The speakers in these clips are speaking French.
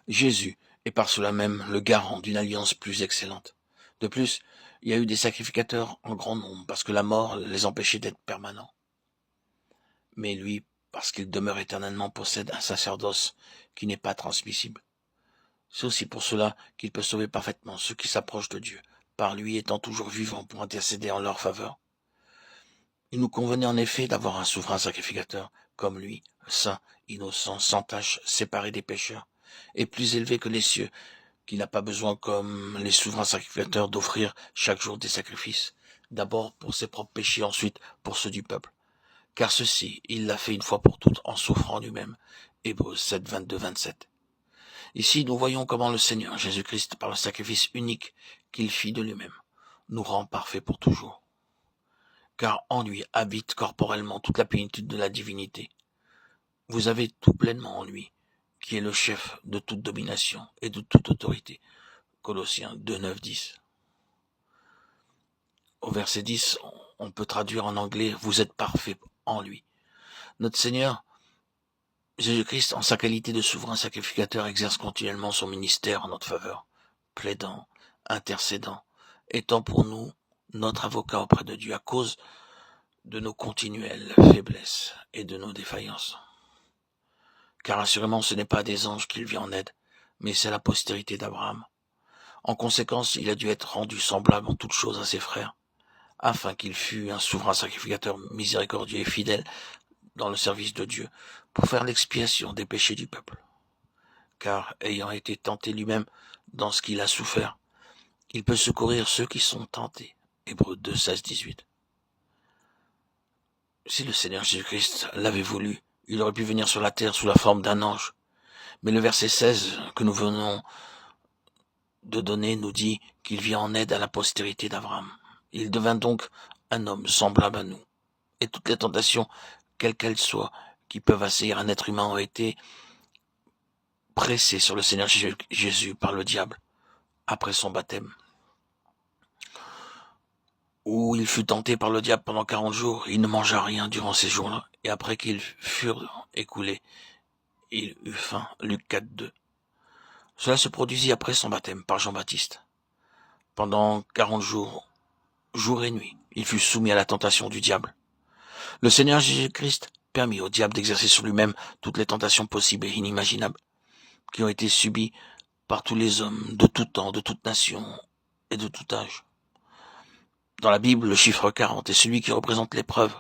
Jésus est par cela même le garant d'une alliance plus excellente. De plus, il y a eu des sacrificateurs en grand nombre parce que la mort les empêchait d'être permanents. Mais lui, parce qu'il demeure éternellement, possède un sacerdoce qui n'est pas transmissible. C'est aussi pour cela qu'il peut sauver parfaitement ceux qui s'approchent de Dieu, par lui étant toujours vivant pour intercéder en leur faveur. Il nous convenait en effet d'avoir un souverain sacrificateur, comme lui, saint, innocent, sans tache, séparé des pécheurs, et plus élevé que les cieux, qui n'a pas besoin, comme les souverains sacrificateurs, d'offrir chaque jour des sacrifices, d'abord pour ses propres péchés, ensuite pour ceux du peuple. Car ceci, il l'a fait une fois pour toutes en souffrant lui-même. Hébreux 7, 22, 27. Ici, nous voyons comment le Seigneur Jésus-Christ, par le sacrifice unique qu'il fit de lui-même, nous rend parfaits pour toujours. Car en lui habite corporellement toute la plénitude de la divinité. Vous avez tout pleinement en lui, qui est le chef de toute domination et de toute autorité. Colossiens 2, 9, 10. Au verset 10, on peut traduire en anglais « Vous êtes parfaits en lui ». Notre Seigneur Jésus-Christ, en sa qualité de souverain sacrificateur, exerce continuellement son ministère en notre faveur, plaidant, intercédant, étant pour nous notre avocat auprès de Dieu à cause de nos continuelles faiblesses et de nos défaillances. Car assurément ce n'est pas des anges qu'il vient en aide, mais c'est la postérité d'Abraham. En conséquence, il a dû être rendu semblable en toutes choses à ses frères, afin qu'il fût un souverain sacrificateur miséricordieux et fidèle dans le service de Dieu, pour faire l'expiation des péchés du peuple. Car, ayant été tenté lui-même dans ce qu'il a souffert, il peut secourir ceux qui sont tentés. Hébreux 2, 16, 18. Si le Seigneur Jésus-Christ l'avait voulu, il aurait pu venir sur la terre sous la forme d'un ange. Mais le verset 16 que nous venons de donner nous dit qu'il vient en aide à la postérité d'Abraham. Il devint donc un homme semblable à nous. Et toutes les tentations, quelles qu'elles soient, qui peuvent assaillir un être humain ont été pressées sur le Seigneur Jésus par le diable, après son baptême. Où il fut tenté par le diable pendant 40 jours, il ne mangea rien durant ces jours-là, et après qu'ils furent écoulés, il eut faim. Luc 4, 2. Cela se produisit après son baptême par Jean-Baptiste. Pendant 40 jours, jour et nuit, il fut soumis à la tentation du diable. Le Seigneur Jésus-Christ permit au diable d'exercer sur lui-même toutes les tentations possibles et inimaginables qui ont été subies par tous les hommes de tout temps, de toute nation et de tout âge. Dans la Bible, le chiffre 40 est celui qui représente l'épreuve.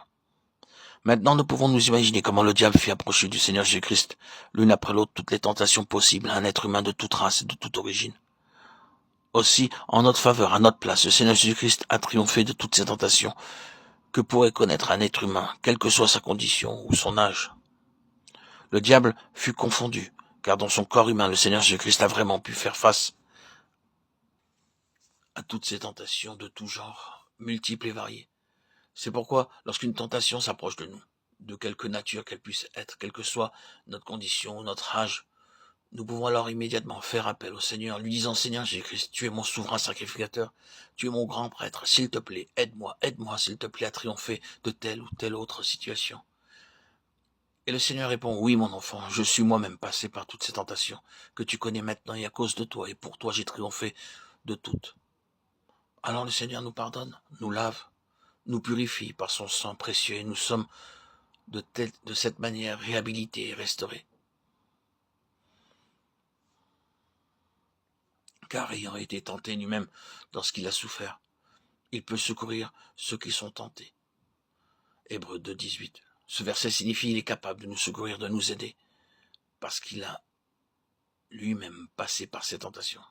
Maintenant, nous pouvons nous imaginer comment le diable fit approcher du Seigneur Jésus-Christ, l'une après l'autre, toutes les tentations possibles à un être humain de toute race et de toute origine. Aussi, en notre faveur, à notre place, le Seigneur Jésus-Christ a triomphé de toutes ces tentations que pourrait connaître un être humain, quelle que soit sa condition ou son âge. Le diable fut confondu, car dans son corps humain, le Seigneur Jésus-Christ a vraiment pu faire face à toutes ces tentations de tout genre, multiples et variées. C'est pourquoi, lorsqu'une tentation s'approche de nous, de quelque nature qu'elle puisse être, quelle que soit notre condition ou notre âge, nous pouvons alors immédiatement faire appel au Seigneur, lui disant « Seigneur Jésus-Christ, tu es mon souverain sacrificateur, tu es mon grand prêtre, s'il te plaît, aide-moi, s'il te plaît à triompher de telle ou telle autre situation. » Et le Seigneur répond « Oui, mon enfant, je suis moi-même passé par toutes ces tentations que tu connais maintenant et à cause de toi, et pour toi j'ai triomphé de toutes. » Alors le Seigneur nous pardonne, nous lave, nous purifie par son sang précieux et nous sommes de cette manière réhabilités et restaurés. Car ayant été tenté lui-même dans ce qu'il a souffert, il peut secourir ceux qui sont tentés. Hébreux 2, 18. Ce verset signifie qu'il est capable de nous secourir, de nous aider, parce qu'il a lui-même passé par ces tentations.